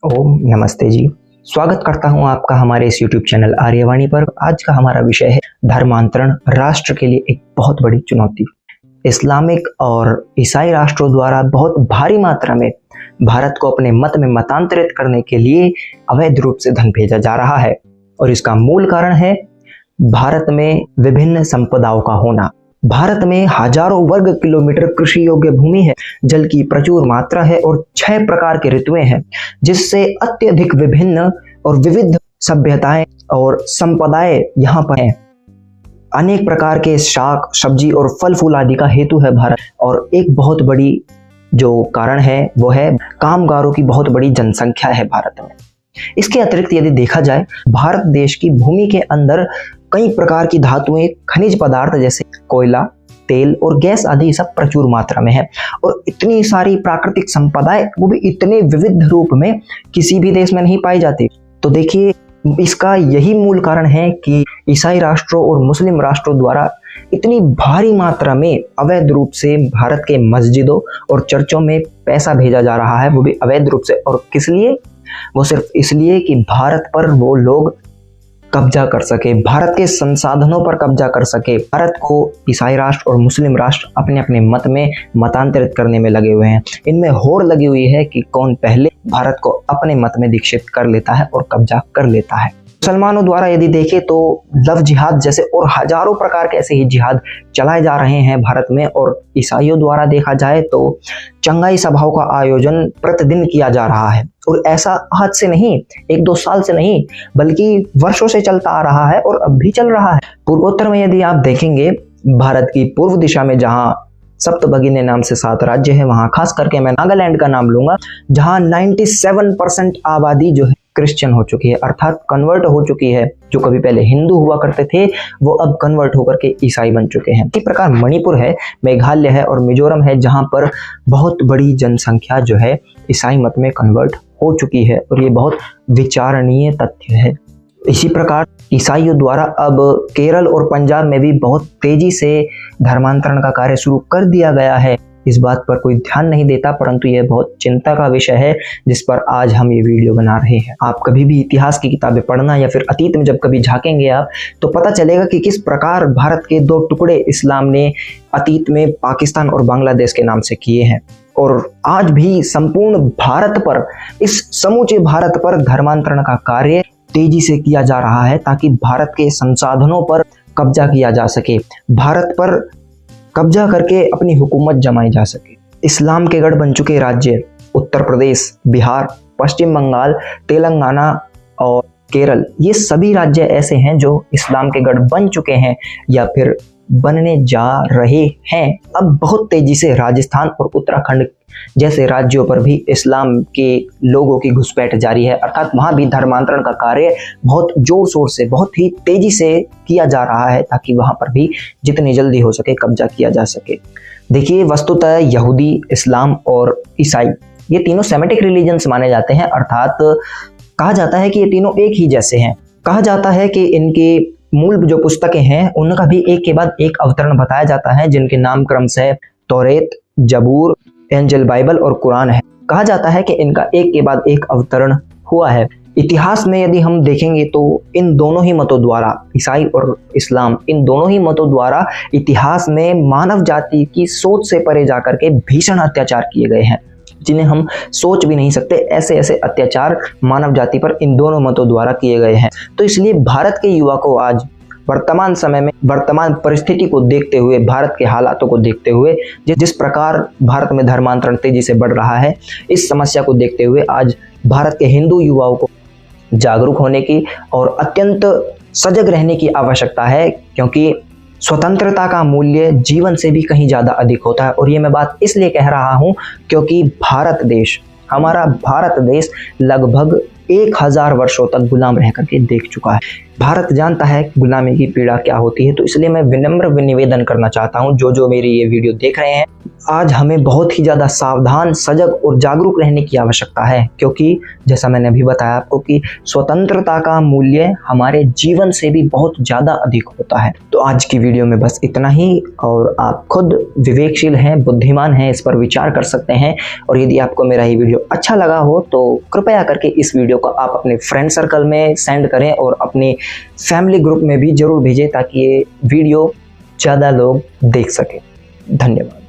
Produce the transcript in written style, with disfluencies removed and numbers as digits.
ओम नमस्ते जी। स्वागत करता हूं आपका हमारे इस YouTube चैनल आर्यवाणी पर। आज का हमारा विषय है धर्मांतरण राष्ट्र के लिए एक बहुत बड़ी चुनौती। इस्लामिक और ईसाई राष्ट्रों द्वारा बहुत भारी मात्रा में भारत को अपने मत में मतांतरित करने के लिए अवैध रूप से धन भेजा जा रहा है और इसका मूल कारण है भारत में विभिन्न संपदाओं का होना। भारत में हजारों वर्ग किलोमीटर कृषि योग्य भूमि है, जल की प्रचुर मात्रा है और 6 प्रकार के ऋतुएं हैं, जिससे अत्यधिक विभिन्न और विविध सभ्यताएं और संपदाएं यहाँ पर हैं। अनेक प्रकार के शाक सब्जी और फल फूल आदि का हेतु है भारत। और एक बहुत बड़ी जो कारण है वो है कामगारों की बहुत बड़ी जनसंख्या है भारत में। इसके अतिरिक्त यदि देखा जाए, भारत देश की भूमि के अंदर कई प्रकार की धातुएं, खनिज पदार्थ जैसे कोयला, तेल और गैस आदि सब प्रचुर मात्रा में है और इतनी सारी प्राकृतिक संपदाएं, वो भी इतने विविध रूप में किसी भी देश में नहीं पाई जाती। तो देखिए, इसका यही मूल कारण है कि ईसाई राष्ट्रों और मुस्लिम राष्ट्रों द्वारा इतनी भारी मात्रा में अवैध रूप से भारत के मस्जिदों और चर्चों में पैसा भेजा जा रहा है, वो भी अवैध रूप से। और किस लिए? वो सिर्फ इसलिए कि भारत पर वो लोग कब्जा कर सके, भारत के संसाधनों पर कब्जा कर सके। भारत को ईसाई राष्ट्र और मुस्लिम राष्ट्र अपने अपने मत में मतांतरित करने में लगे हुए हैं। इनमें होड़ लगी हुई है कि कौन पहले भारत को अपने मत में दीक्षित कर लेता है और कब्जा कर लेता है। मुसलमानों द्वारा यदि देखें तो लव जिहाद जैसे और हजारों प्रकार के ऐसे ही जिहाद चलाए जा रहे हैं भारत में। और ईसाइयों द्वारा देखा जाए तो चंगाई सभाओं का आयोजन प्रतिदिन किया जा रहा है और ऐसा आज से नहीं, 1-2 साल से नहीं, बल्कि वर्षों से चलता आ रहा है और अब भी चल रहा है। पूर्वोत्तर में यदि आप देखेंगे, भारत की पूर्व दिशा में जहां सप्तभगिनी नाम से 7 राज्य है, वहां खास करके मैं नागालैंड का नाम लूंगा, जहां 97% आबादी जो है क्रिश्चियन हो चुकी है, अर्थात कन्वर्ट हो चुकी है। जो कभी पहले हिंदू हुआ करते थे वो अब कन्वर्ट होकर के ईसाई बन चुके हैं। इसी प्रकार मणिपुर है, मेघालय है और मिजोरम है, जहां पर बहुत बड़ी जनसंख्या जो है ईसाई मत में कन्वर्ट हो चुकी है और ये बहुत विचारणीय तथ्य है। इसी प्रकार ईसाइयों द्वारा अब केरल और पंजाब में भी बहुत तेजी से धर्मांतरण का कार्य शुरू कर दिया गया है। इस बात पर कोई ध्यान नहीं देता, परंतु यह बहुत चिंता का विषय है जिस पर आज हम ये वीडियो बना रहे हैं। आप कभी भी इतिहास की किताबें पढ़ना या फिर अतीत में जब कभी झांकेंगे आप, तो पता चलेगा कि किस प्रकार भारत के 2 टुकड़े इस्लाम ने अतीत में पाकिस्तान और बांग्लादेश के नाम से किए हैं। और आज भी संपूर्ण भारत पर, इस समूचे भारत पर धर्मांतरण का कार्य तेजी से किया जा रहा है ताकि भारत के संसाधनों पर कब्जा किया जा सके, भारत पर कब्जा करके अपनी हुकूमत जमाई जा सके। इस्लाम के गढ़ बन चुके राज्य उत्तर प्रदेश, बिहार, पश्चिम बंगाल, तेलंगाना और केरल, ये सभी राज्य ऐसे हैं जो इस्लाम के गढ़ बन चुके हैं या फिर बनने जा रहे हैं। अब बहुत तेजी से राजस्थान और उत्तराखंड जैसे राज्यों पर भी इस्लाम के लोगों की घुसपैठ जारी है, अर्थात वहां भी धर्मांतरण का कार्य बहुत जोर शोर से, बहुत ही तेजी से किया जा रहा है ताकि वहां पर भी जितनी जल्दी हो सके कब्जा किया जा सके। देखिए, वस्तुतः यहूदी, इस्लाम और ईसाई ये तीनों सेमेटिक रिलीजन्स माने जाते हैं, अर्थात कहा जाता है कि ये तीनों एक ही जैसे हैं। कहा जाता है कि इनके मूल जो पुस्तकें हैं उनका भी एक के बाद एक अवतरण बताया जाता है, जिनके नाम क्रम से तौरेत, जबूर, एंजल बाइबल और कुरान है। कहा जाता है कि इनका एक के बाद एक अवतरण हुआ है। इतिहास में यदि हम देखेंगे तो इन दोनों ही मतों द्वारा, ईसाई और इस्लाम, इन दोनों ही मतों द्वारा इतिहास में मानव जाति की सोच से परे जाकर के भीषण अत्याचार किए गए हैं, जिन्हें हम सोच भी नहीं सकते। ऐसे ऐसे अत्याचार मानव जाति पर इन दोनों मतों द्वारा किए गए हैं। तो इसलिए भारत के युवा को आज वर्तमान समय में, वर्तमान परिस्थिति को देखते हुए, भारत के हालातों को देखते हुए, जिस प्रकार भारत में धर्मांतरण तेजी से बढ़ रहा है, इस समस्या को देखते हुए आज भारत के हिंदू युवाओं को जागरूक होने की और अत्यंत सजग रहने की आवश्यकता है, क्योंकि स्वतंत्रता का मूल्य जीवन से भी कहीं ज़्यादा अधिक होता है। और ये मैं बात इसलिए कह रहा हूँ क्योंकि भारत देश, हमारा भारत देश लगभग 1000 वर्षों तक गुलाम रह करके देख चुका है। भारत जानता है गुलामी की पीड़ा क्या होती है। तो इसलिए मैं विनम्र निवेदन करना चाहता हूँ, जो मेरी ये वीडियो देख रहे हैं, आज हमें बहुत ही ज़्यादा सावधान, सजग और जागरूक रहने की आवश्यकता है, क्योंकि जैसा मैंने अभी बताया आपको कि स्वतंत्रता का मूल्य हमारे जीवन से भी बहुत ज़्यादा अधिक होता है। तो आज की वीडियो में बस इतना ही, और आप खुद विवेकशील हैं, बुद्धिमान हैं, इस पर विचार कर सकते हैं। और यदि आपको मेरा ये वीडियो अच्छा लगा हो तो कृपया करके इस वीडियो को आप अपने फ्रेंड सर्कल में सेंड करें और अपने फैमिली ग्रुप में भी ज़रूर भेजें, ताकि ये वीडियो ज़्यादा लोग देख सकें। धन्यवाद।